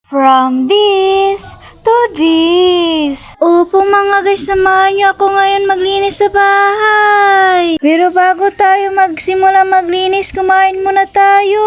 From this to this. Opo mga guys, samahan niyo ako ngayon maglinis sa bahay. Pero bago tayo magsimula maglinis, kumain muna tayo.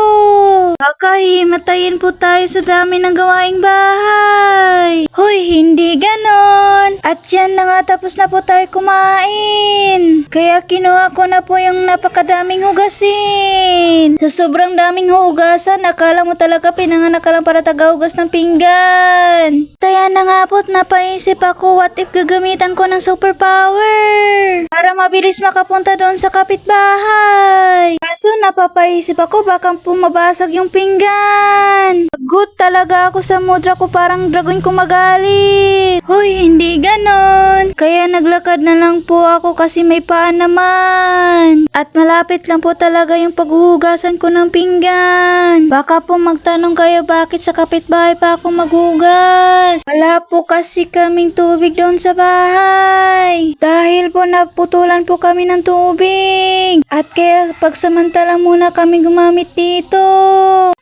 Baka himatayin po tayo sa dami ng gawaing bahay. Hoy, hindi ganon. At yan na nga, tapos na po tayo kumain. Kaya kinuha ko na po yung napakadaming hugasin. Sa sobrang daming hugasan, akala mo talaga pinanganak ka lang para tagahugas ng pinggan. Kaya na nga po, napaisip ako, what if gagamitan ko ng superpower para mabilis makapunta doon sa kapitbahay. Kaso napapaisip ako, baka pumabasag yung pinggan. Good talaga ako sa mudra ko, parang dragon ko magalit. Hoy, hindi ganon. Kaya naglakad na lang po ako kasi may paan naman. At malapit lang po talaga yung paghuhugasan ko ng pinggan. Baka po magtanong kayo bakit sa kapitbahay pa ako maghugas. Wala po kasi kaming tubig doon sa bahay. Dahil po naputulan po kami ng tubig. At kaya pagsamantala muna kami gumamit dito.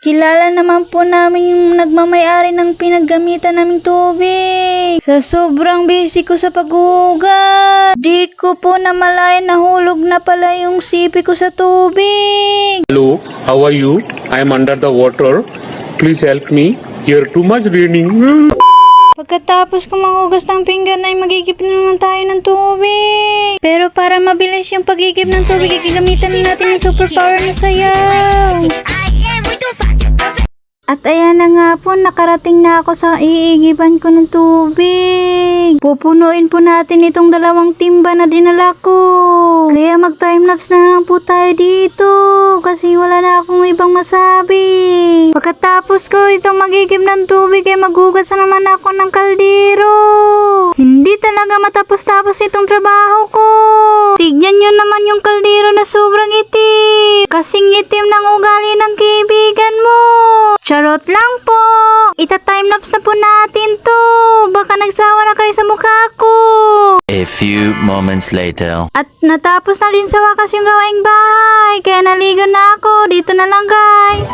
Kilala naman po namin yung nagmamayari ng pinaggamitan naming tubig. Sa sobrang busy ko sa paghuhugas, di ko po namalayan nahulog na pala yung sipi ko sa tubig. Hello, how are you? I am under the water. Please help me. Here too much raining. Pagkatapos ko manghugas ng pinggan ay magigip na naman tayo ng tubig. Pero para mabilis yung pagigip ng tubig, gagamitan na natin ng superpower na sayaw. At ayan na nga po, nakarating na ako sa iigiban ko ng tubig. Pupunuin po natin itong dalawang timba na dinala ko. Kaya mag-timelapse na lang po tayo dito kasi wala na akong ibang masabi. Pagkatapos ko itong magigib ng tubig ay maghugas na naman ako ng kaldero. Hindi talaga matapos-tapos itong trabaho ko. Tignan nyo naman yung kaldero na sobrang itim. Kasing itim ng ugali ng kaibigan mo. Charot lang po. Ita-timelapse na po natin to. Baka nagsawa na kayo sa mukha ko. A few moments later. At natapos na rin sa wakas yung gawaing bahay. Kaya naligo na ako. Dito na lang guys.